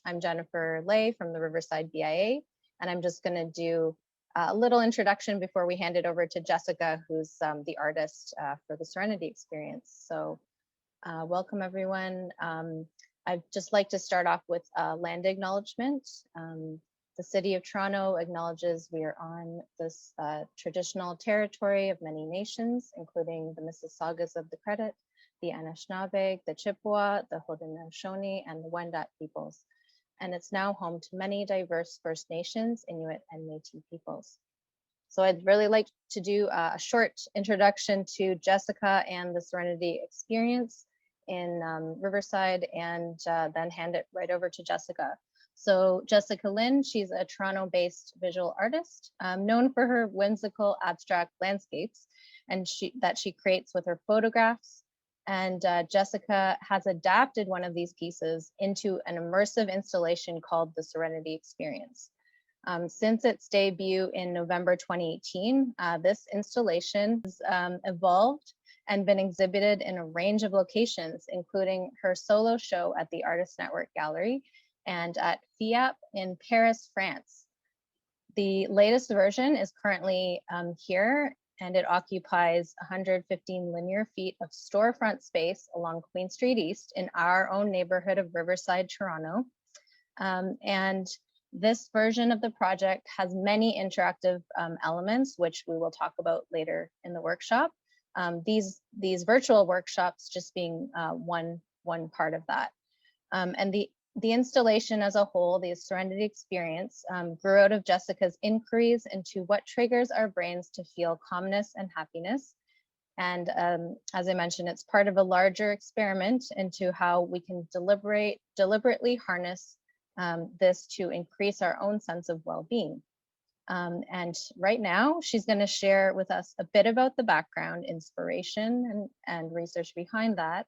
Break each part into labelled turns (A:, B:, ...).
A: I'm Jennifer Lay from the Riverside BIA, and I'm just going to do a little introduction before we hand it over to Jessica, who's the artist for the Serenity Experience. So welcome, everyone. I'd just like to start off with a land acknowledgement. The City of Toronto acknowledges we are on this traditional territory of many nations, including the Mississaugas of the Credit, the Anishinaabe, the Chippewa, the Haudenosaunee, and the Wendat peoples. And it's now home to many diverse First Nations, Inuit, and Métis peoples. So I'd really like to do a short introduction to Jessica and the Serenity Experience in Riverside, and then hand it right over to Jessica. So Jessica Lin, she's a Toronto-based visual artist, known for her whimsical abstract landscapes and that she creates with her photographs. And Jessica has adapted one of these pieces into an immersive installation called the Serenity Experience. Since its debut in November 2018, this installation has evolved and been exhibited in a range of locations, including her solo show at the Artist Network Gallery and at FIAP in Paris, France. The latest version is currently here, and it occupies 115 linear feet of storefront space along Queen Street East in our own neighborhood of Riverside, Toronto. And this version of the project has many interactive elements, which we will talk about later in the workshop. These virtual workshops just being one part of that. And the installation as a whole, the Serenity Experience, grew out of Jessica's inquiries into what triggers our brains to feel calmness and happiness. And as I mentioned, it's part of a larger experiment into how we can deliberately harness this to increase our own sense of well-being. And right now, she's going to share with us a bit about the background, inspiration, and research behind that.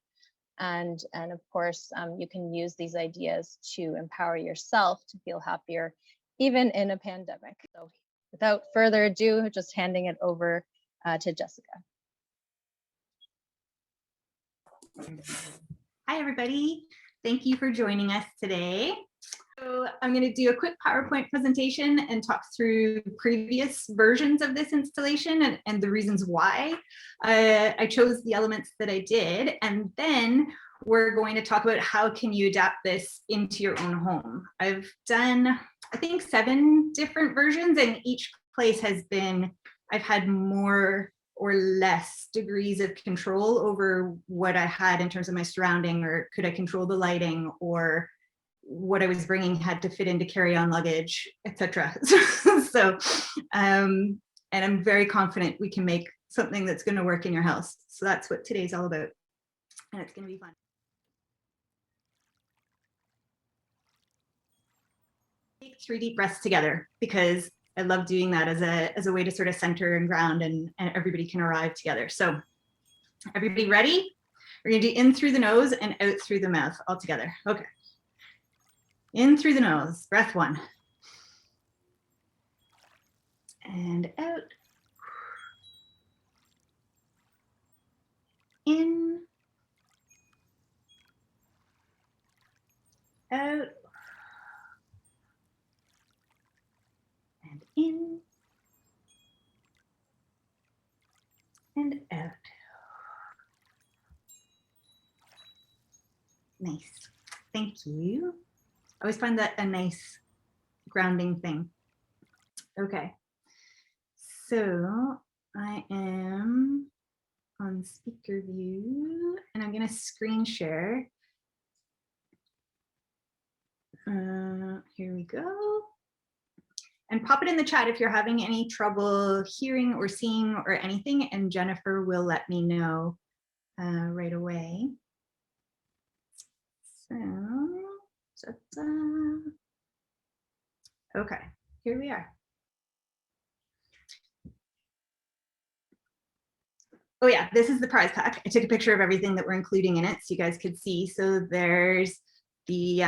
A: And of course, you can use these ideas to empower yourself to feel happier, even in a pandemic. So without further ado, just handing it over to Jessica.
B: Hi, everybody. Thank you for joining us today. So I'm going to do a quick PowerPoint presentation and talk through previous versions of this installation and the reasons why I chose the elements that I did. And then we're going to talk about how can you adapt this into your own home. I've done, I think, 7 different versions, and each place has been, I've had more or less degrees of control over what I had in terms of my surrounding, or could I control the lighting, or what I was bringing had to fit into carry-on luggage, etc. So, and I'm very confident we can make something that's going to work in your house. So that's what today's all about, and it's going to be fun. Take 3 deep breaths together, because I love doing that as a way to sort of center and ground, and everybody can arrive together. So everybody ready? We're going to do in through the nose and out through the mouth all together. Okay. In through the nose, breath 1. And out. In. Out. And in. And out. Nice. Thank you. I always find that a nice grounding thing. Okay, so I am on speaker view, and I'm going to screen share. Here we go. And pop it in the chat if you're having any trouble hearing or seeing or anything, and Jennifer will let me know right away. So, okay, here we are. Oh yeah, this is the prize pack. I took a picture of everything that we're including in it so you guys could see. So there's the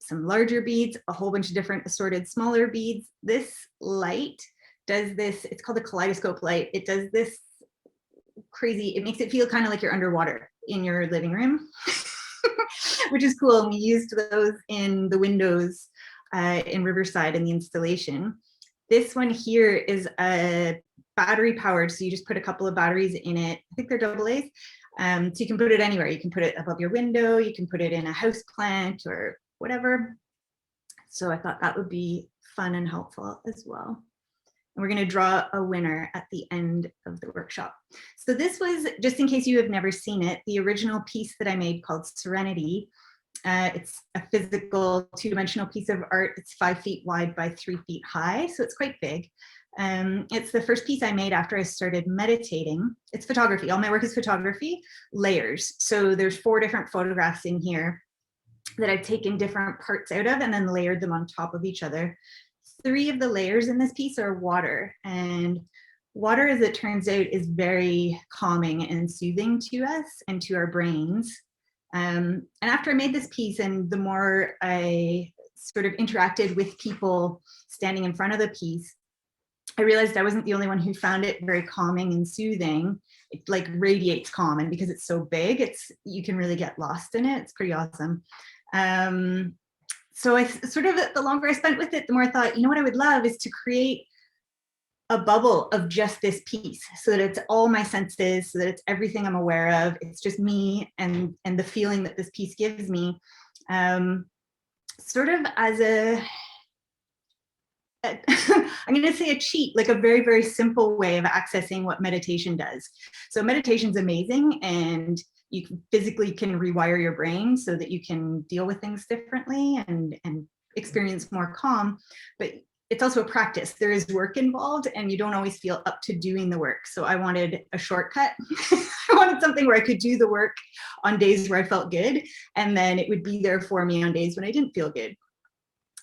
B: some larger beads, a whole bunch of different assorted smaller beads. This light does this, it's called a kaleidoscope light. It does this crazy, it makes it feel kind of like you're underwater in your living room. which is cool. And we used those in the windows in Riverside in the installation. This one here is a battery powered, so you just put a couple of batteries in it. I think they're AA's. So you can put it anywhere. You can put it above your window, you can put it in a house plant or whatever. So I thought that would be fun and helpful as well. And we're going to draw a winner at the end of the workshop. So this was, just in case you have never seen it, the original piece that I made called Serenity. It's a physical two-dimensional piece of art. It's 5 feet wide by 3 feet high, so it's quite big. It's the first piece I made after I started meditating. It's photography. All my work is photography, layers. So there's 4 different photographs in here that I've taken different parts out of and then layered them on top of each other. 3 of the layers in this piece are water, and water, as it turns out, is very calming and soothing to us and to our brains. And after I made this piece, and the more I sort of interacted with people standing in front of the piece, I realized I wasn't the only one who found it very calming and soothing. It like radiates calm, and because it's so big, you can really get lost in it. It's pretty awesome. So I sort of, the longer I spent with it, the more I thought, you know what I would love is to create a bubble of just this piece, so that it's all my senses, so that it's everything I'm aware of. It's just me and the feeling that this piece gives me, sort of as I'm going to say a cheat, like a very, very simple way of accessing what meditation does. So meditation's amazing, and you physically can rewire your brain so that you can deal with things differently and experience more calm. But it's also a practice. There is work involved, and you don't always feel up to doing the work. So I wanted a shortcut. I wanted something where I could do the work on days where I felt good, and then it would be there for me on days when I didn't feel good.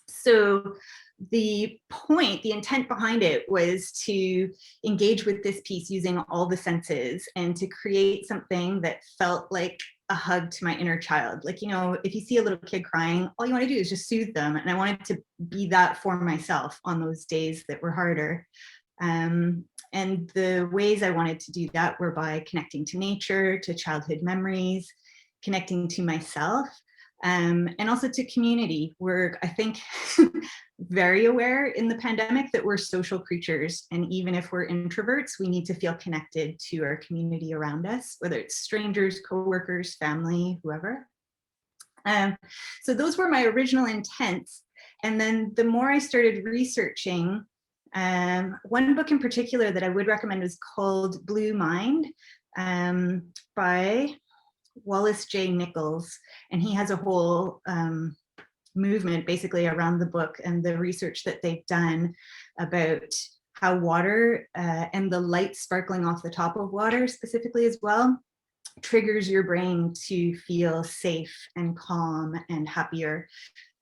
B: So the intent behind it was to engage with this piece using all the senses and to create something that felt like a hug to my inner child. Like, you know, if you see a little kid crying, all you want to do is just soothe them. And I wanted to be that for myself on those days that were harder. And the ways I wanted to do that were by connecting to nature, to childhood memories, connecting to myself, and also to community. We're, I think, very aware in the pandemic that we're social creatures, and even if we're introverts, we need to feel connected to our community around us, whether it's strangers, coworkers, family, whoever. So those were my original intents. And then the more I started researching, one book in particular that I would recommend was called Blue Mind, by Wallace J. Nichols, and he has a whole movement basically around the book and the research that they've done about how water and the light sparkling off the top of water specifically as well triggers your brain to feel safe and calm and happier.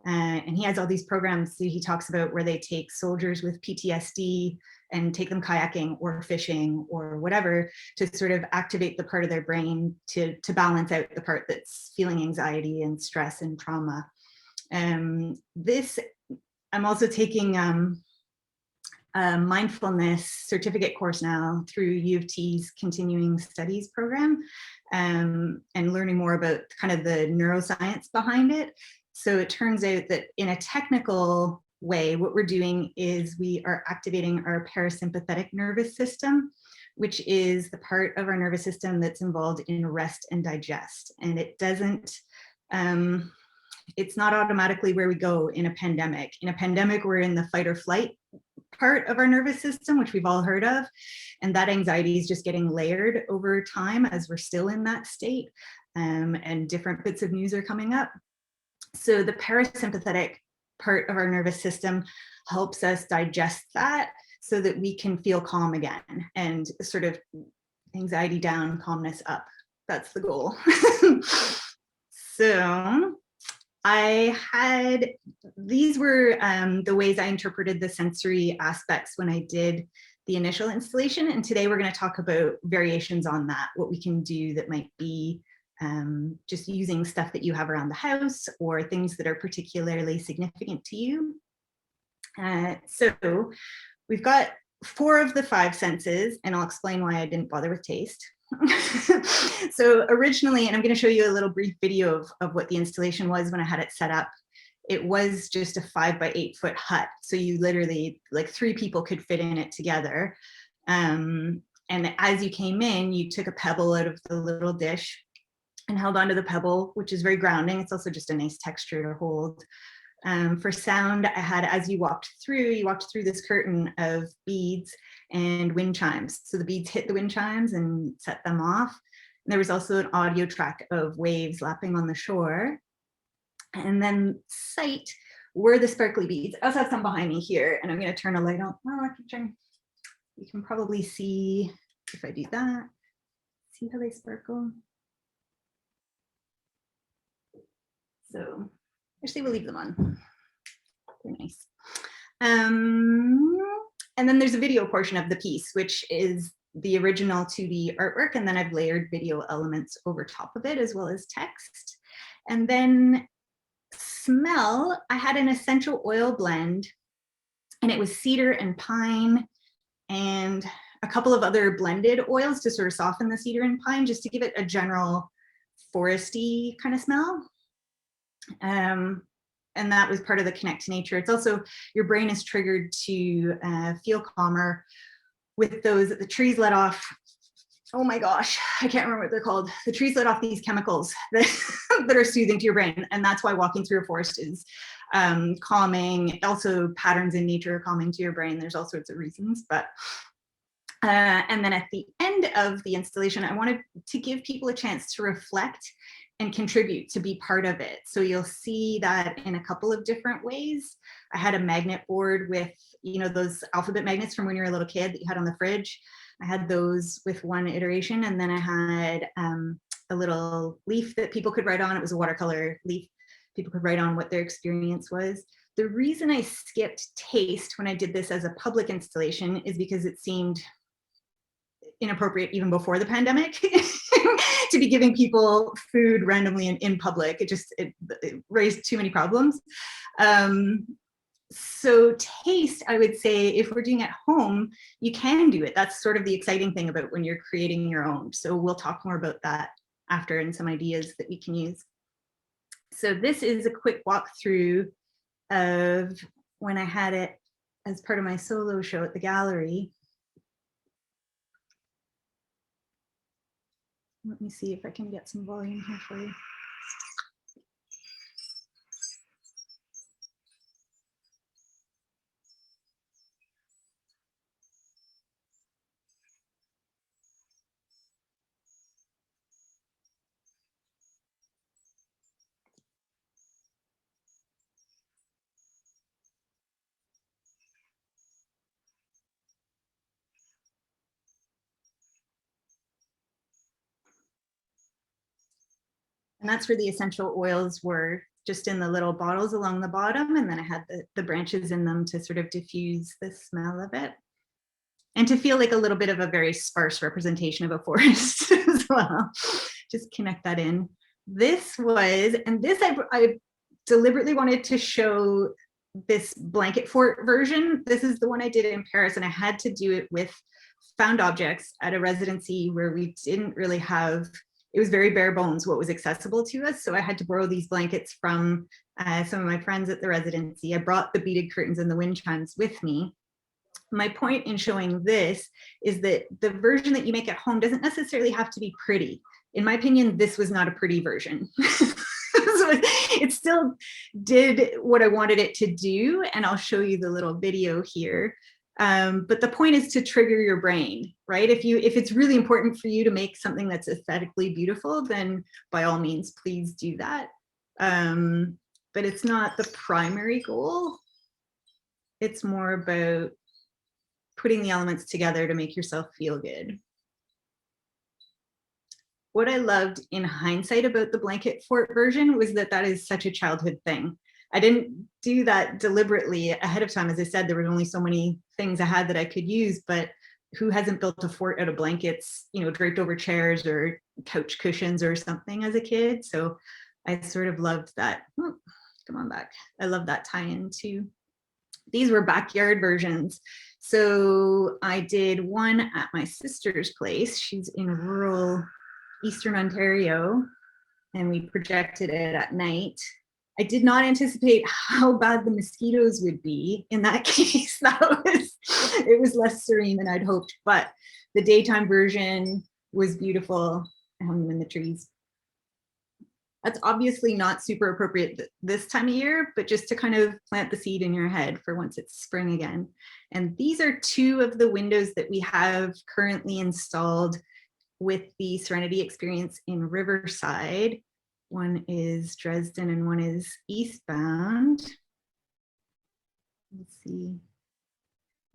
B: And he has all these programs that he talks about where they take soldiers with PTSD and take them kayaking or fishing or whatever to sort of activate the part of their brain to balance out the part that's feeling anxiety and stress and trauma. I'm also taking a mindfulness certificate course now through U of T's continuing studies program, and learning more about kind of the neuroscience behind it. So it turns out that in a technical way, what we're doing is we are activating our parasympathetic nervous system, which is the part of our nervous system that's involved in rest and digest. And it doesn't, it's not automatically where we go in a pandemic. In a pandemic, we're in the fight or flight part of our nervous system, which we've all heard of. And that anxiety is just getting layered over time as we're still in that state, and different bits of news are coming up. So the parasympathetic part of our nervous system helps us digest that so that we can feel calm again and sort of anxiety down, calmness up. That's the goal. So these were the ways I interpreted the sensory aspects when I did the initial installation. And today we're going to talk about variations on that, what we can do that might be just using stuff that you have around the house or things that are particularly significant to you. So we've got 4 of the 5 senses, and I'll explain why I didn't bother with taste. So originally, and I'm going to show you a little brief video of what the installation was when I had it set up. It was just a 5 by 8 foot hut. So you literally, like 3 people could fit in it together. And as you came in, you took a pebble out of the little dish and held onto the pebble, which is very grounding. It's also just a nice texture to hold. For sound, I had, as you walked through this curtain of beads and wind chimes. So the beads hit the wind chimes and set them off. And there was also an audio track of waves lapping on the shore. And then sight were the sparkly beads. I also have some behind me here, and I'm going to turn a light on. Well, I can turn. You can probably see if I do that. See how they sparkle? So actually, we'll leave them on. They're nice. And then there's a video portion of the piece, which is the original 2D artwork, and then I've layered video elements over top of it as well as text. And then smell, I had an essential oil blend, and it was cedar and pine and a couple of other blended oils to sort of soften the cedar and pine, just to give it a general foresty kind of smell. And that was part of the connect to nature. It's also, your brain is triggered to feel calmer with those, the trees let off, oh my gosh, I can't remember what they're called. The trees let off these chemicals that, that are soothing to your brain. And that's why walking through a forest is calming. Also patterns in nature are calming to your brain. There's all sorts of reasons, but and then at the end of the installation, I wanted to give people a chance to reflect and contribute, to be part of it. So you'll see that in a couple of different ways. I had a magnet board with, you know, those alphabet magnets from when you were a little kid that you had on the fridge. I had those with one iteration, and then I had a little leaf that people could write on. It was a watercolor leaf. People could write on what their experience was. The reason I skipped taste when I did this as a public installation is because it seemed inappropriate even before the pandemic to be giving people food randomly in public. It raised too many problems. So taste, I would say, if we're doing at home, you can do it. That's sort of the exciting thing about when you're creating your own. So we'll talk more about that after and some ideas that we can use. So this is a quick walkthrough of when I had it as part of my solo show at the gallery. Let me see if I can get some volume here for you. And that's where the essential oils were, just in the little bottles along the bottom. And then I had the branches in them to sort of diffuse the smell of it. And to feel like a little bit of a very sparse representation of a forest as well. Just connect that in. This was, and this I deliberately wanted to show this blanket fort version. This is the one I did in Paris, and I had to do it with found objects at a residency where we didn't really have, it was very bare bones what was accessible to us. So I had to borrow these blankets from some of my friends at the residency. I brought the beaded curtains and the wind chimes with me. My point in showing this is that the version that you make at home doesn't necessarily have to be pretty. In my opinion, this was not a pretty version. So it still did what I wanted it to do, and I'll show you the little video here. But the point is to trigger your brain, right? If it's really important for you to make something that's aesthetically beautiful, then by all means, please do that. But it's not the primary goal. It's more about putting the elements together to make yourself feel good. What I loved in hindsight about the blanket fort version was that that is such a childhood thing. I didn't do that deliberately ahead of time. As I said, there were only so many things I had that I could use, but who hasn't built a fort out of blankets, you know, draped over chairs or couch cushions or something as a kid? So I sort of loved that. Oh, come on back. I love that tie-in too. these were backyard versions. So I did one at my sister's place. She's in rural Eastern Ontario, and we projected it at night. I did not anticipate how bad the mosquitoes would be in that case. It was less serene than I'd hoped, but the daytime version was beautiful. I hung them in the trees. That's obviously not super appropriate this time of year, but just to kind of plant the seed in your head for once it's spring again. And these are two of the windows that we have currently installed with the Serenity Experience in Riverside. One is Dresden and one is eastbound. Let's see.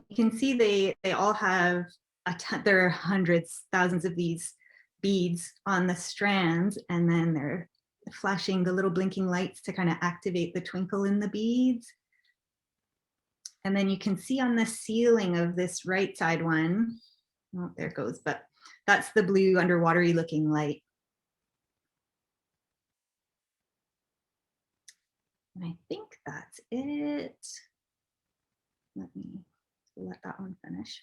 B: You can see they all have a ton, there are hundreds, thousands of these beads on the strands, and then they're flashing the little blinking lights to kind of activate the twinkle in the beads. And then you can see on the ceiling of this right side one, oh, there it goes, but that's the blue underwatery looking light. And I think that's it. Let me let that one finish.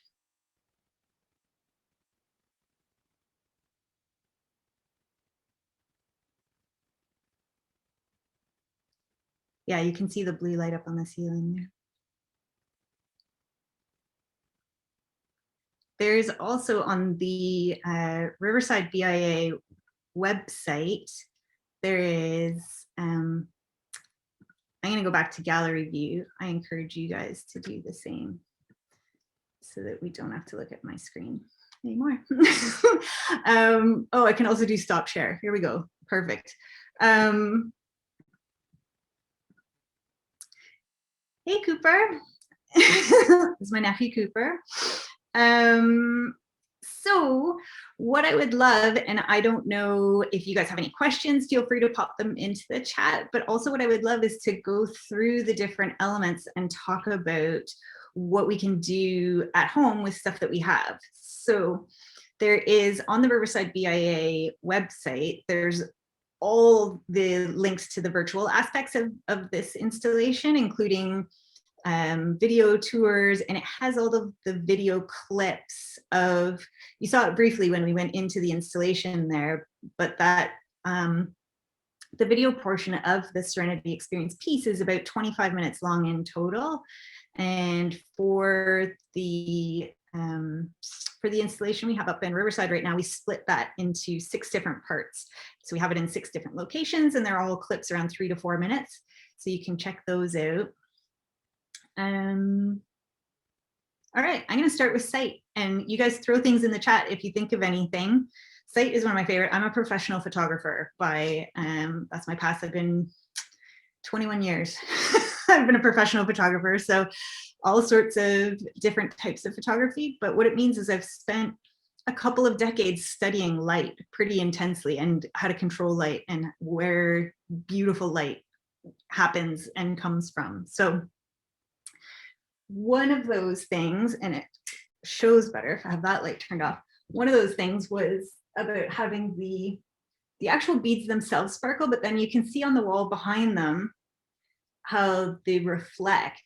B: Yeah, you can see the blue light up on the ceiling there. There's also on the Riverside BIA website, there is, I'm gonna go back to gallery view. I encourage you guys to do the same so that we don't have to look at my screen anymore. Oh, I can also do stop share. Here we go, perfect. Hey, Cooper. This is my nephew, Cooper. So what I would love, and I don't know if you guys have any questions, feel free to pop them into the chat, but also what I would love is to go through the different elements and talk about what we can do at home with stuff that we have. So there is, on the Riverside BIA website, there's all the links to the virtual aspects of this installation, including video tours, and it has all of the video clips of, you saw it briefly when we went into the installation there, but that the video portion of the Serenity Experience piece is about 25 minutes long in total. And for the installation we have up in Riverside right now, we split that into 6 different parts. So we have it in 6 different locations, and they're all clips around 3 to 4 minutes. So you can check those out. All right, I'm gonna start with sight, and you guys throw things in the chat if you think of anything. Sight is one of my favorite. I'm a professional photographer by, that's my past. I've been 21 years. I've been a professional photographer, so all sorts of different types of photography. But what it means is I've spent a couple of decades studying light pretty intensely, and how to control light and where beautiful light happens and comes from. So one of those things, and it shows better if I have that light turned off, one of those things was about having the actual beads themselves sparkle, but then you can see on the wall behind them how they reflect.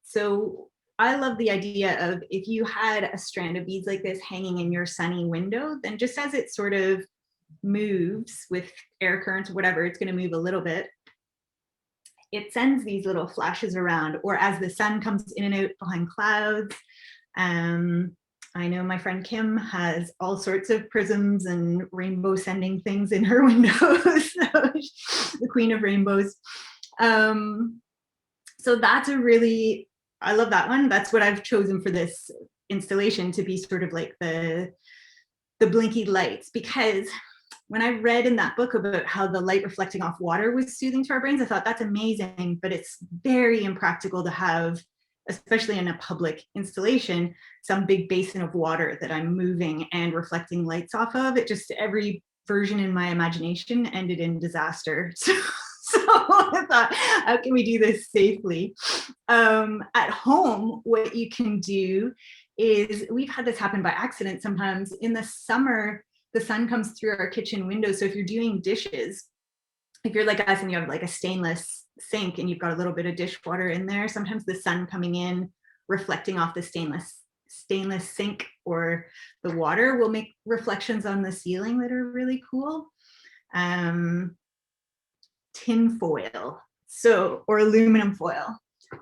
B: So I love the idea of, if you had a strand of beads like this hanging in your sunny window, then just as it sort of moves with air currents or whatever, it's going to move a little bit, it sends these little flashes around, or as the sun comes in and out behind clouds. I know my friend Kim has all sorts of prisms and rainbow sending things in her windows. The queen of rainbows. So that's a really, I love that one. That's what I've chosen for this installation, to be sort of like the blinky lights, because when I read in that book about how the light reflecting off water was soothing to our brains, I thought that's amazing, but it's very impractical to have, especially in a public installation, some big basin of water that I'm moving and reflecting lights off of. It just, every version in my imagination ended in disaster. So I thought, how can we do this safely? At home, what you can do is, we've had this happen by accident sometimes. In the summer, the sun comes through our kitchen window. So if you're doing dishes, if you're like us and you have like a stainless sink and you've got a little bit of dishwater in there, sometimes the sun coming in, reflecting off the stainless sink or the water will make reflections on the ceiling that are really cool. Tin foil, so, or aluminum foil,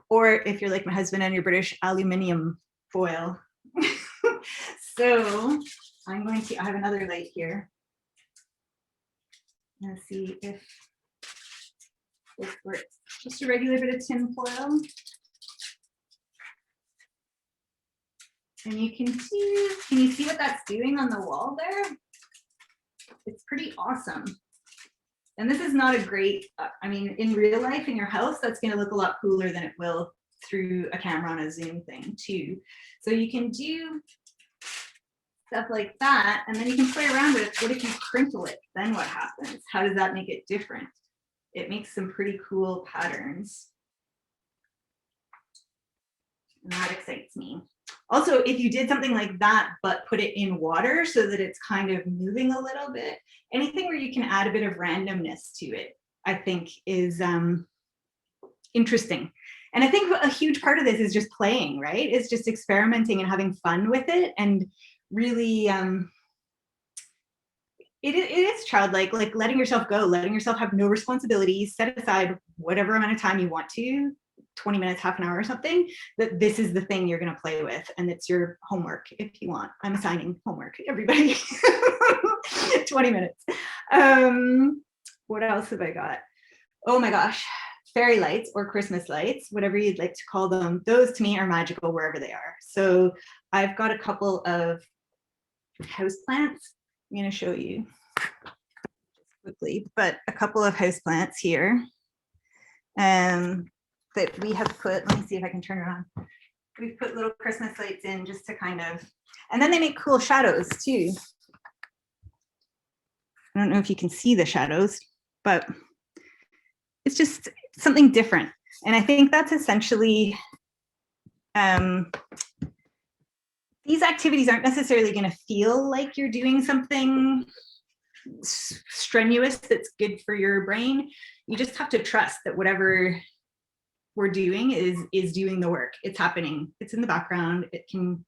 B: or if you're like my husband and you're British, aluminium foil. So I'm going to, I have another light here. Let's see if this works. Just a regular bit of tin foil. And you can you see what that's doing on the wall there? It's pretty awesome. And this is not a great, I mean, in real life in your house, that's gonna look a lot cooler than it will through a camera on a Zoom thing too. So you can do stuff like that, and then you can play around with, what if you crinkle it? Then what happens? How does that make it different? It makes some pretty cool patterns. And that excites me. Also, if you did something like that, but put it in water so that it's kind of moving a little bit, anything where you can add a bit of randomness to it, I think is interesting. And I think a huge part of this is just playing, right? It's just experimenting and having fun with it, and really, it is childlike, like letting yourself go, letting yourself have no responsibilities, set aside whatever amount of time you want to, 20 minutes, half an hour or something, that this is the thing you're going to play with, and it's your homework if you want. I'm assigning homework, everybody. 20 minutes. What else have I got? Oh my gosh, fairy lights or Christmas lights, whatever you'd like to call them. Those to me are magical wherever they are. So I've got a couple of houseplants. I'm going to show you quickly, but a couple of houseplants here. That we have put, let me see if I can turn it on. We've put little Christmas lights in just to kind of, and then they make cool shadows too. I don't know if you can see the shadows, but it's just something different. And I think that's essentially, these activities aren't necessarily going to feel like you're doing something strenuous that's good for your brain. You just have to trust that whatever we're doing is doing the work. It's happening. It's in the background. It can,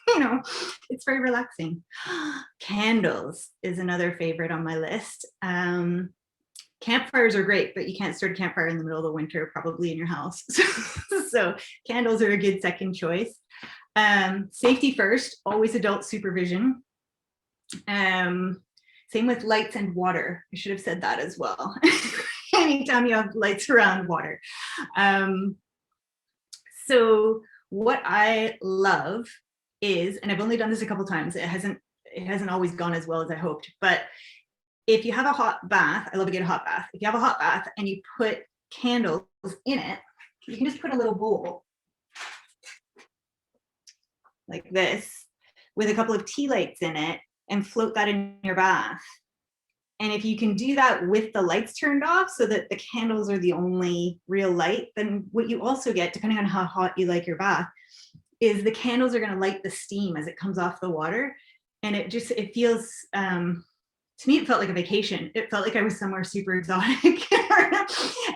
B: you know, it's very relaxing. Candles is another favorite on my list. Campfires are great, but you can't start a campfire in the middle of the winter, probably in your house. So candles are a good second choice. Safety first, always adult supervision. Same with lights and water. I should have said that as well. Anytime you have lights around water. So what I love is, and I've only done this a couple times, it hasn't always gone as well as I hoped, but if you have a hot bath, I love a good hot bath. If you have a hot bath and you put candles in it, you can just put a little bowl like this with a couple of tea lights in it and float that in your bath. And if you can do that with the lights turned off so that the candles are the only real light, then what you also get, depending on how hot you like your bath, is the candles are going to light the steam as it comes off the water. And it feels, to me, it felt like a vacation. It felt like I was somewhere super exotic.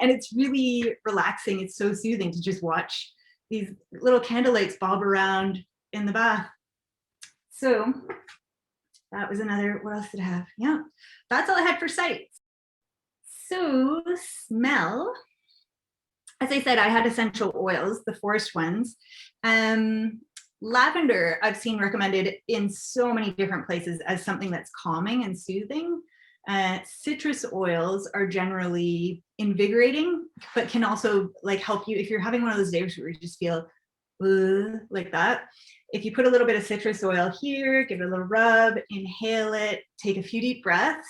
B: And it's really relaxing. It's so soothing to just watch these little candle lights bob around in the bath. So that was another, what else did I have? Yeah, that's all I had for sights. So smell, as I said, I had essential oils, the forest ones. Lavender, I've seen recommended in so many different places as something that's calming and soothing. Citrus oils are generally invigorating, but can also like help you if you're having one of those days where you just feel like that. If you put a little bit of citrus oil here, give it a little rub, inhale it, take a few deep breaths,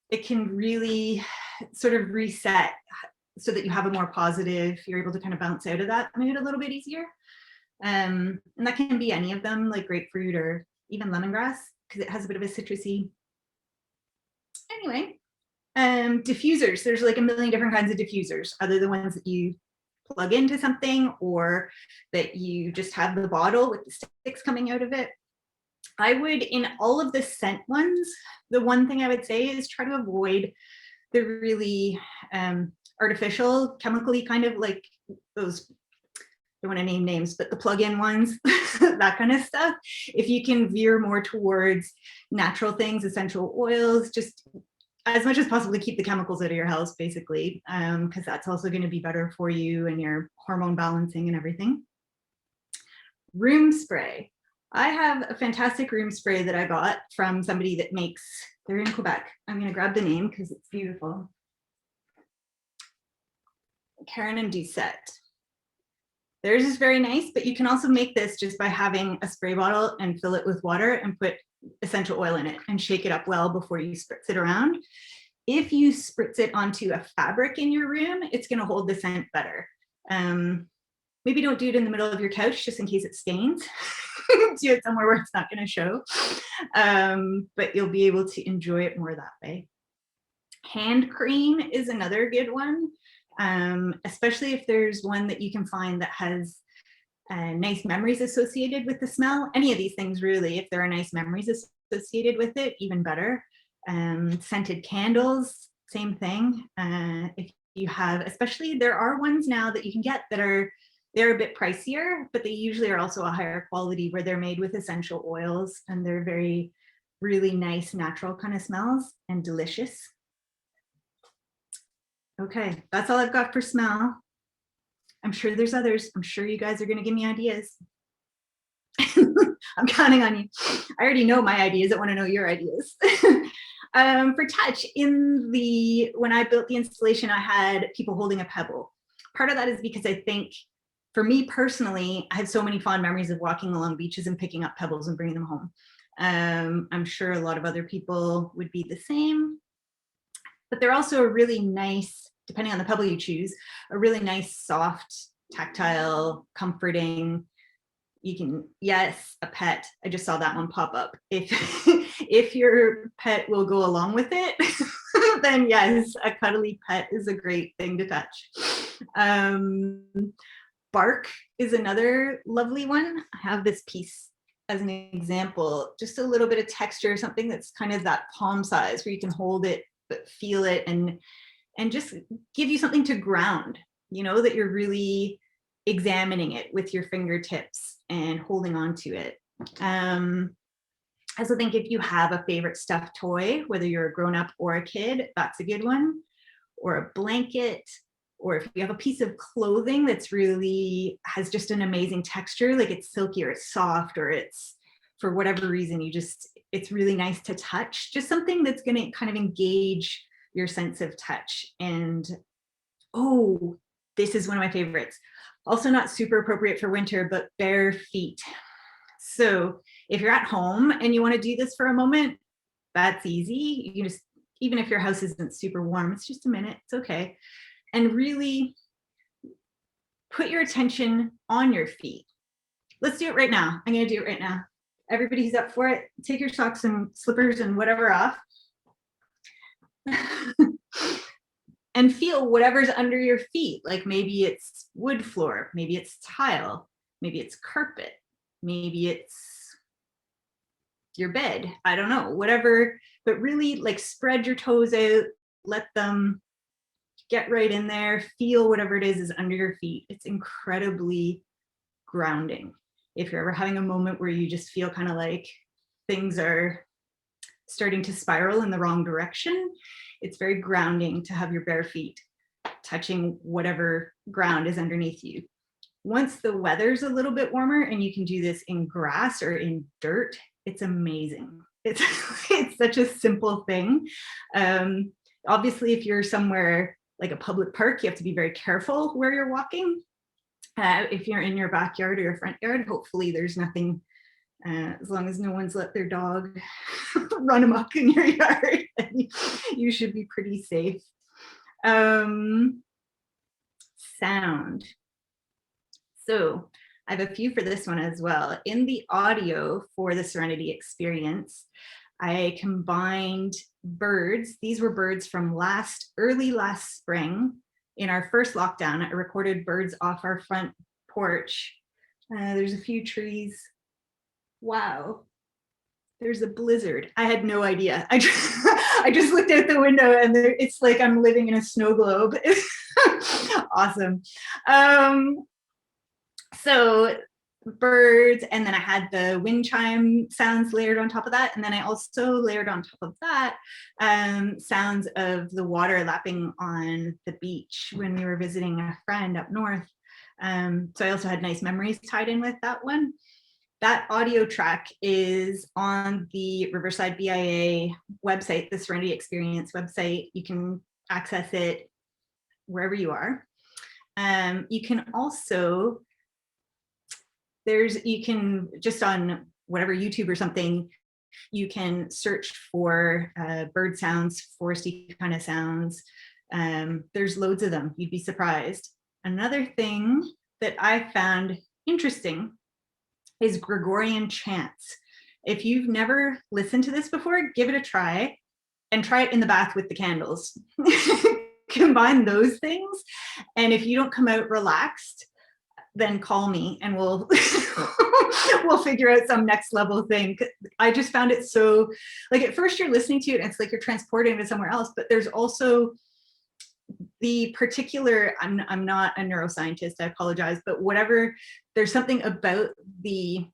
B: it can really sort of reset so that you have a more positive, you're able to kind of bounce out of that mood a little bit easier. And that can be any of them, like grapefruit or even lemongrass, because it has a bit of a citrusy. Anyway, diffusers, there's like a million different kinds of diffusers, other than ones that you plug into something or that you just have the bottle with the sticks coming out of it. I would, in all of the scent ones, the one thing I would say is try to avoid the really artificial, chemically kind of like those, I don't want to name names, but the plug-in ones, that kind of stuff. If you can veer more towards natural things, essential oils, just as much as possible to keep the chemicals out of your house, basically, because that's also going to be better for you and your hormone balancing and everything. Room spray. I have a fantastic room spray that I got from somebody that makes, they're in Quebec. I'm going to grab the name because it's beautiful. Karen and Doucette. Theirs is very nice, but you can also make this just by having a spray bottle and fill it with water and put essential oil in it and shake it up well before you spritz it around. If you spritz it onto a fabric in your room, it's going to hold the scent better. Maybe don't do it in the middle of your couch just in case it stains. Do it somewhere where it's not going to show, but you'll be able to enjoy it more that way. Hand cream is another good one. Especially if there's one that you can find that has nice memories associated with the smell. Any of these things really, if there are nice memories associated with it, even better. Scented candles, same thing. If you have, especially there are ones now that you can get that they're a bit pricier, but they usually are also a higher quality where they're made with essential oils and they're very, really nice, natural kind of smells and delicious. Okay, that's all I've got for smell. I'm sure there's others. I'm sure you guys are going to give me ideas. I'm counting on you. I already know my ideas. I want to know your ideas. For touch, when I built the installation, I had people holding a pebble. Part of that is because I think, for me personally, I had so many fond memories of walking along beaches and picking up pebbles and bringing them home. I'm sure a lot of other people would be the same. But they're also a really nice, depending on the pebble you choose, a really nice, soft, tactile, comforting. You can, yes, a pet. I just saw that one pop up. If your pet will go along with it, then yes, a cuddly pet is a great thing to touch. Bark is another lovely one. I have this piece as an example, just a little bit of texture, something that's kind of that palm size where you can hold it but feel it and just give you something to ground, you know, that you're really examining it with your fingertips and holding on to it. I also think if you have a favorite stuffed toy, whether you're a grown-up or a kid, that's a good one, or a blanket, or if you have a piece of clothing that's really has just an amazing texture, like it's silky or it's soft or it's, for whatever reason, it's really nice to touch, just something that's going to kind of engage your sense of touch. And oh, this is one of my favorites. Also not super appropriate for winter, but bare feet. So if you're at home and you want to do this for a moment, that's easy. You can just, even if your house isn't super warm, it's just a minute, it's okay. And really put your attention on your feet. Let's do it right now. I'm going to do it right now. Everybody who's up for it, take your socks and slippers and whatever off. And feel whatever's under your feet. Like maybe it's wood floor, maybe it's tile, maybe it's carpet, maybe it's your bed. I don't know, whatever, but really like spread your toes out, let them get right in there, feel whatever it is under your feet. It's incredibly grounding. If you're ever having a moment where you just feel kind of like things are starting to spiral in the wrong direction, it's very grounding to have your bare feet touching whatever ground is underneath you. Once the weather's a little bit warmer and you can do this in grass or in dirt, it's amazing. It's such a simple thing. Obviously, if you're somewhere like a public park, you have to be very careful where you're walking. If you're in your backyard or your front yard, hopefully there's nothing, as long as no one's let their dog run amok in your yard, you should be pretty safe. Sound. So I have a few for this one as well. In the audio for the Serenity Experience, I combined birds. These were birds from early last spring. In our first lockdown, I recorded birds off our front porch. There's a few trees. Wow, there's a blizzard. I had no idea. I just looked out the window and it's like I'm living in a snow globe. Awesome. So birds, and then I had the wind chime sounds layered on top of that, and then I also layered on top of that sounds of the water lapping on the beach when we were visiting a friend up north. So I also had nice memories tied in with that one. That audio track is on the Riverside BIA website, the Serenity Experience website. You can access it wherever you are. You can also, you can just on whatever YouTube or something, you can search for bird sounds, foresty kind of sounds. There's loads of them, you'd be surprised. Another thing that I found interesting is Gregorian chants. If you've never listened to this before, give it a try, and try it in the bath with the candles. Combine those things, and if you don't come out relaxed, then call me and we'll we'll figure out some next level thing. I just found it so, like, at first you're listening to it and it's like you're transported to somewhere else, but there's also the particular, I'm not a neuroscientist, I apologize, but whatever, there's something about the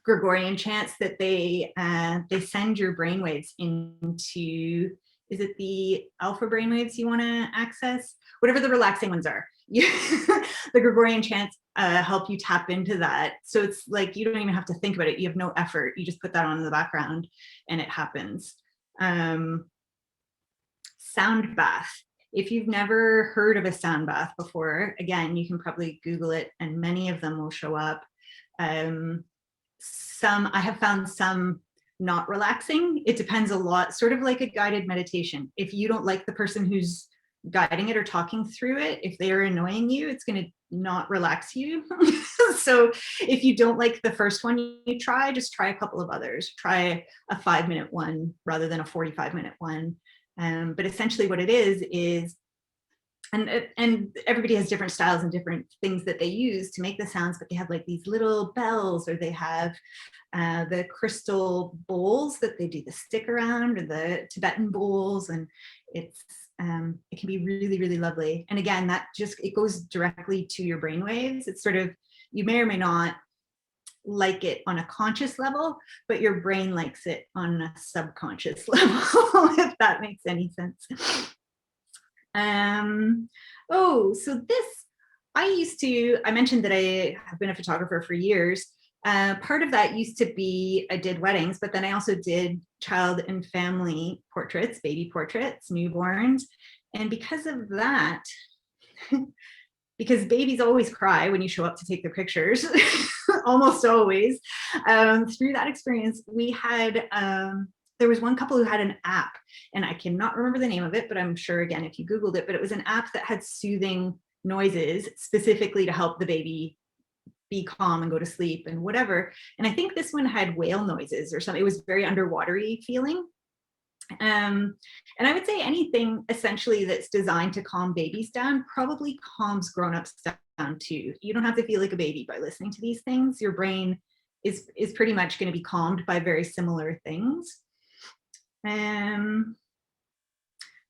B: Gregorian chants that they send your brainwaves into, is it the alpha brainwaves you want to access? Whatever the relaxing ones are. The Gregorian chants help you tap into that. So it's like you don't even have to think about it. You have no effort. You just put that on in the background and it happens. Sound bath. If you've never heard of a sound bath before, again, you can probably Google it and many of them will show up. Some, I have found some not relaxing. It depends a lot, sort of like a guided meditation. If you don't like the person who's guiding it or talking through it, if they are annoying you, it's going to not relax you. So if you don't like the first one you try, just try a couple of others. Try a 5-minute one rather than a 45-minute one. But essentially what it is, and everybody has different styles and different things that they use to make the sounds, but they have like these little bells, or they have the crystal bowls that they do the stick around, or the Tibetan bowls, and it's it can be really, really lovely. And again, that just, it goes directly to your brain waves. It's sort of, you may or may not like it on a conscious level, but your brain likes it on a subconscious level, if that makes any sense. Oh, so this, I mentioned that I have been a photographer for years. Part of that used to be, I did weddings, but then I also did child and family portraits, baby portraits, newborns. And because of that, because babies always cry when you show up to take their pictures, almost always, through that experience, we had, there was one couple who had an app, and I cannot remember the name of it, but I'm sure, again, if you Googled it, but it was an app that had soothing noises specifically to help the baby be calm and go to sleep and whatever. And I think this one had whale noises or something. It was very underwatery feeling. And I would say anything essentially that's designed to calm babies down probably calms grown-ups down too. You don't have to feel like a baby by listening to these things. Your brain is pretty much going to be calmed by very similar things.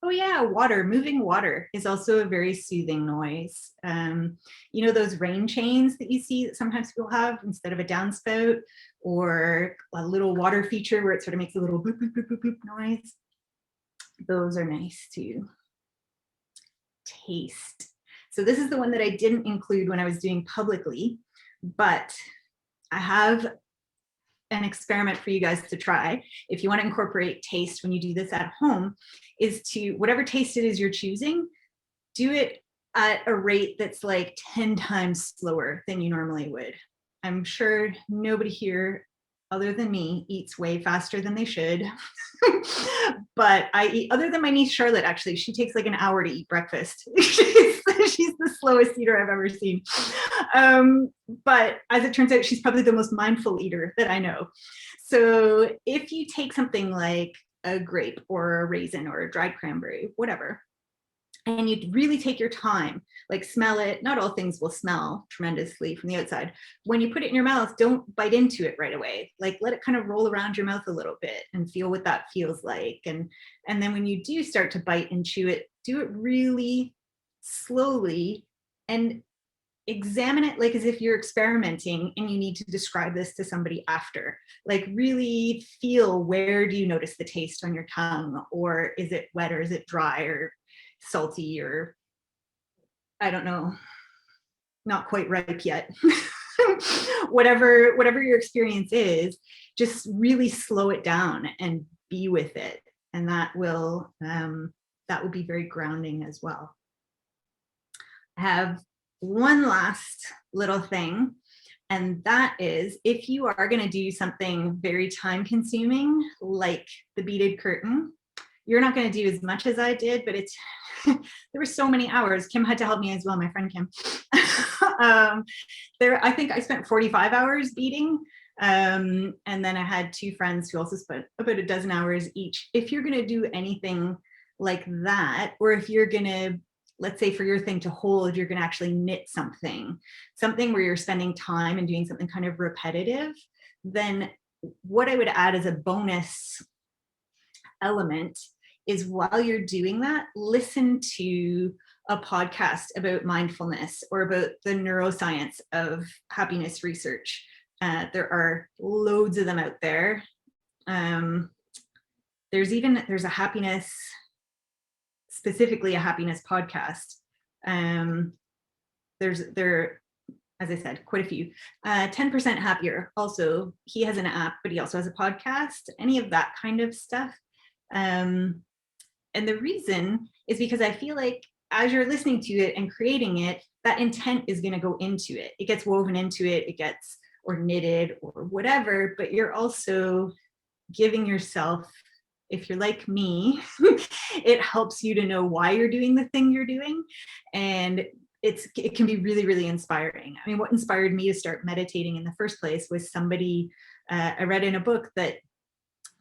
B: Oh yeah, water, moving water is also a very soothing noise. You know those rain chains that you see that sometimes people have instead of a downspout, or a little water feature where it sort of makes a little boop, boop, boop, boop, boop noise? Those are nice too. Taste. So this is the one that I didn't include when I was doing publicly, but I have an experiment for you guys to try. If you want to incorporate taste when you do this at home, is to, whatever taste it is you're choosing, do it at a rate that's like 10 times slower than you normally would. I'm sure nobody here other than me eats way faster than they should. But I eat, other than my niece Charlotte, actually, she takes like an hour to eat breakfast. She's the slowest eater I've ever seen. But as it turns out, she's probably the most mindful eater that I know. So if you take something like a grape or a raisin or a dried cranberry, whatever, and you really take your time, like smell it. Not all things will smell tremendously from the outside. When you put it in your mouth, don't bite into it right away. Like let it kind of roll around your mouth a little bit and feel what that feels like. And then when you do start to bite and chew it, do it really slowly and examine it like as if you're experimenting and you need to describe this to somebody after. Like really feel, where do you notice the taste on your tongue? Or is it wet, or is it dry, or salty, or I don't know, not quite ripe yet. whatever your experience is, just really slow it down and be with it. And that will be very grounding as well. I have one last little thing, and that is, if you are going to do something very time consuming, like the beaded curtain, you're not going to do as much as I did, but it's there were so many hours. Kim had to help me as well, my friend Kim. I think I spent 45 hours beading. And then I had two friends who also spent about a dozen hours each. If you're going to do anything like that, or if you're going to, let's say for your thing to hold, you're going to actually knit something where you're spending time and doing something kind of repetitive, then what I would add as a bonus element is, while you're doing that, listen to a podcast about mindfulness or about the neuroscience of happiness research. There are loads of them out there. There's a happiness, specifically a happiness podcast. There, as I said, quite a few. 10% Happier, also, he has an app, but he also has a podcast, any of that kind of stuff. And the reason is because I feel like as you're listening to it and creating it, that intent is going to go into it. It gets woven into it, it gets, or knitted or whatever, but you're also giving yourself, if you're like me, it helps you to know why you're doing the thing you're doing. And it can be really, really inspiring. I mean, what inspired me to start meditating in the first place was somebody, I read in a book that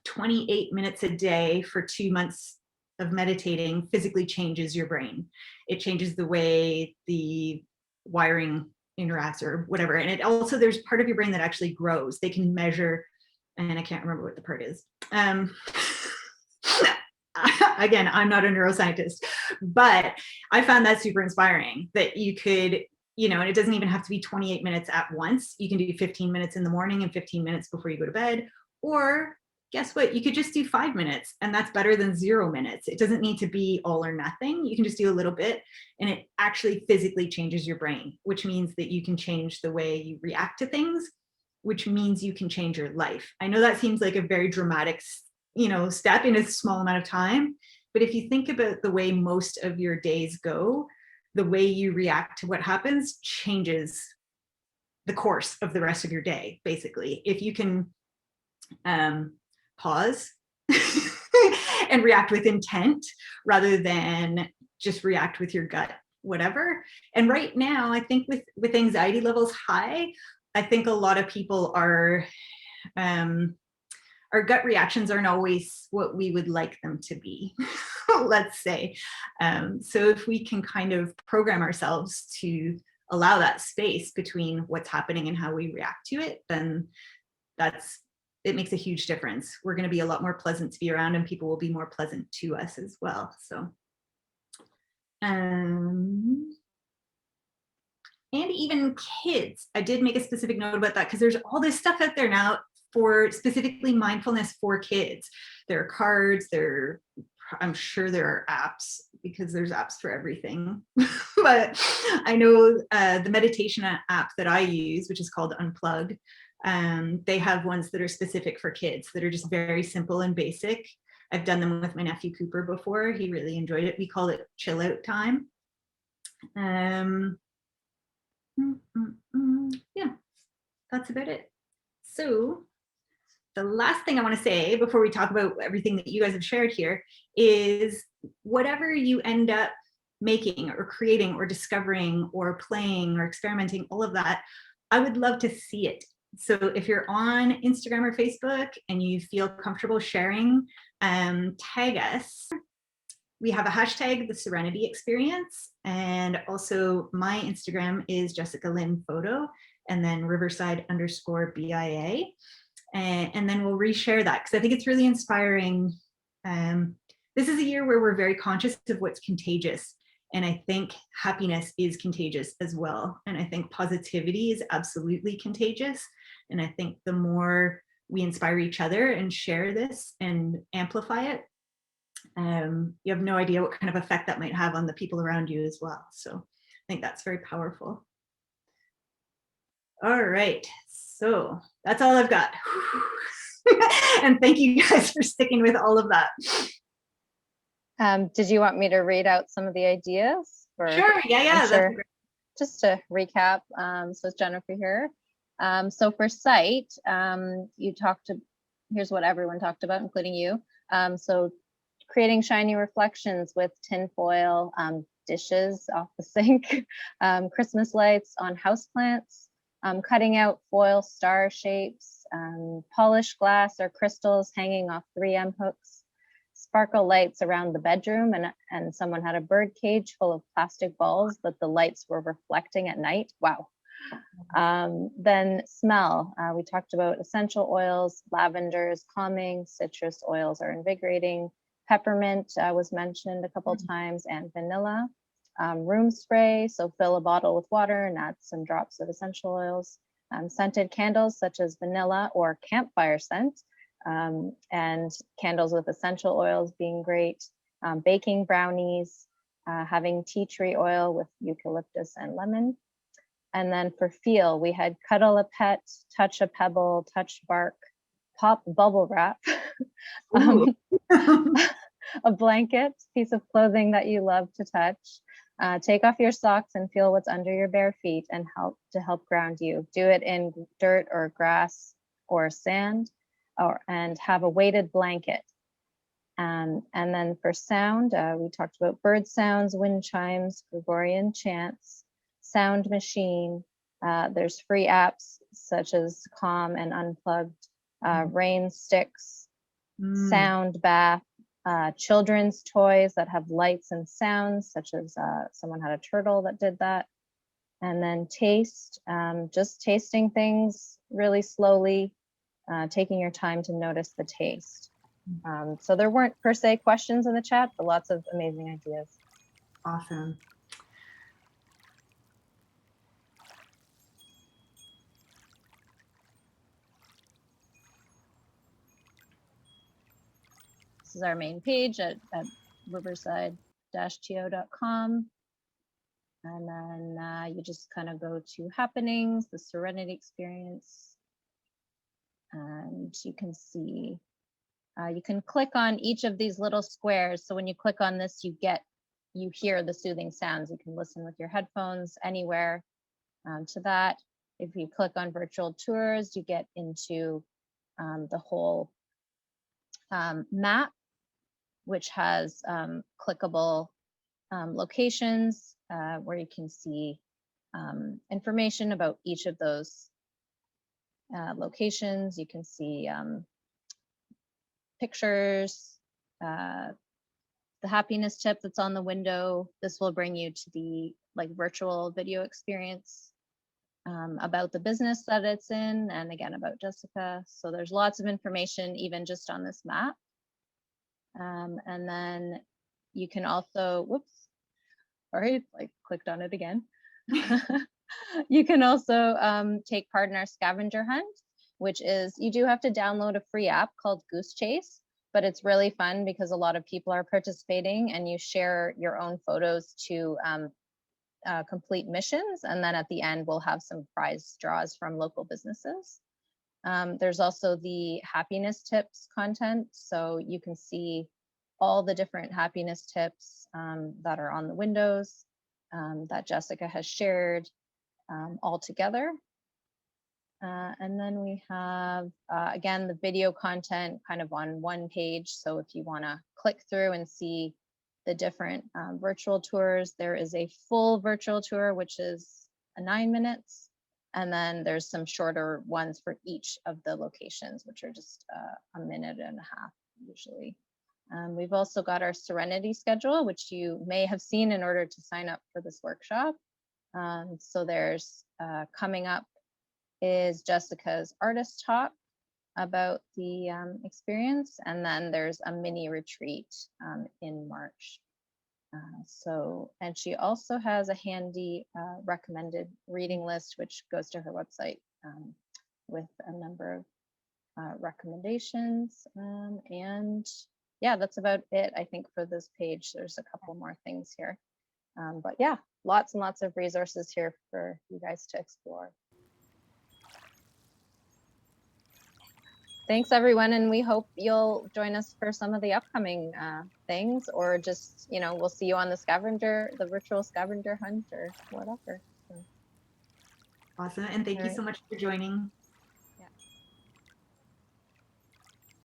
B: 28 minutes a day for 2 months of meditating physically changes your brain. It changes the way the wiring interacts or whatever. And it also, there's part of your brain that actually grows. They can measure, and I can't remember what the part is. Again, I'm not a neuroscientist, but I found that super inspiring, that you could, and it doesn't even have to be 28 minutes at once. You can do 15 minutes in the morning and 15 minutes before you go to bed. Or guess what? You could just do 5 minutes, and that's better than 0 minutes. It doesn't need to be all or nothing. You can just do a little bit, and it actually physically changes your brain, which means that you can change the way you react to things, which means you can change your life. I know that seems like a very dramatic, step in a small amount of time, but if you think about the way most of your days go, the way you react to what happens changes the course of the rest of your day, basically. If you can pause and react with intent rather than just react with your gut, whatever. And right now, I think with anxiety levels high, I think a lot of people are, our gut reactions aren't always what we would like them to be, let's say. So if we can kind of program ourselves to allow that space between what's happening and how we react to it, then it makes a huge difference. We're going to be a lot more pleasant to be around, and people will be more pleasant to us as well. So, and even kids, I did make a specific note about that, because there's all this stuff out there now for specifically mindfulness for kids. There are cards, I'm sure there are apps, because there's apps for everything. But I know the meditation app that I use, which is called Unplug, they have ones that are specific for kids that are just very simple and basic. I've done them with my nephew Cooper before. He really enjoyed it. We call it chill out time. Yeah, that's about it. So the last thing I want to say before we talk about everything that you guys have shared here is, whatever you end up making or creating or discovering or playing or experimenting, all of that, I would love to see it. So if you're on Instagram or Facebook and you feel comfortable sharing, tag us. We have a hashtag, the Serenity Experience, and also my Instagram is Jessica Lin Photo, and then Riverside_BIA. And then we'll reshare that, because I think it's really inspiring. This is a year where we're very conscious of what's contagious, And I think happiness is contagious as well. And I think positivity is absolutely contagious. And I think the more we inspire each other and share this and amplify it, you have no idea what kind of effect that might have on the people around you as well. So I think that's very powerful. All right, so that's all I've got. And thank you guys for sticking with all of that.
A: Did you want me to read out some of the ideas?
B: Sure, yeah,
A: sure. Just to recap, so it's Jennifer here. So for sight, here's what everyone talked about, including you. So creating shiny reflections with tinfoil, dishes off the sink, Christmas lights on houseplants, cutting out foil star shapes, polished glass or crystals hanging off 3M hooks, sparkle lights around the bedroom, and someone had a bird cage full of plastic balls that the lights were reflecting at night. Wow. Then smell, we talked about essential oils, lavenders, calming, citrus oils are invigorating, peppermint was mentioned a couple times, and vanilla. Room spray, so fill a bottle with water and add some drops of essential oils. Scented candles such as vanilla or campfire scent, and candles with essential oils being great. Baking brownies, having tea tree oil with eucalyptus and lemon. And then for feel, we had cuddle a pet, touch a pebble, touch bark, pop bubble wrap, a blanket, piece of clothing that you love to touch. Take off your socks and feel what's under your bare feet and help ground you. Do it in dirt or grass or sand, and have a weighted blanket. And then for sound, we talked about bird sounds, wind chimes, Gregorian chants, sound machine. There's free apps such as Calm and Unplugged, rain sticks, sound bath, children's toys that have lights and sounds, such as someone had a turtle that did that. And then taste, just tasting things really slowly, taking your time to notice the taste. So there weren't per se questions in the chat, but lots of amazing ideas.
B: Awesome.
A: This is our main page at riverside-to.com. And then you just kind of go to happenings, the Serenity Experience. And you can see, you can click on each of these little squares. So when you click on this, you hear the soothing sounds. You can listen with your headphones anywhere to that. If you click on virtual tours, you get into the whole map, which has clickable locations where you can see information about each of those locations. You can see pictures, the happiness tip that's on the window. This will bring you to the virtual video experience about the business that it's in, and again about Jessica. So there's lots of information even just on this map. And then you can also, whoops, sorry, I clicked on it again. You can also take part in our scavenger hunt, which is, you do have to download a free app called Goose Chase, but it's really fun because a lot of people are participating and you share your own photos to complete missions. And then at the end, we'll have some prize draws from local businesses. There's also the happiness tips content. So you can see all the different happiness tips that are on the windows that Jessica has shared all together. And then we have, again, the video content kind of on one page. So if you want to click through and see the different virtual tours, there is a full virtual tour, which is 9 minutes. And then there's some shorter ones for each of the locations, which are just a minute and a half usually. We've also got our Serenity schedule, which you may have seen in order to sign up for this workshop. So there's coming up is Jessica's artist talk about the experience. And then there's a mini retreat in March. And she also has a handy recommended reading list, which goes to her website with a number of recommendations. And yeah, that's about it, I think, for this page. There's a couple more things here. But yeah, lots and lots of resources here for you guys to explore. Thanks, everyone, and we hope you'll join us for some of the upcoming things, or just, we'll see you on the virtual scavenger hunt or whatever. So,
B: Awesome. And thank
A: all
B: you
A: right.
B: so much for joining.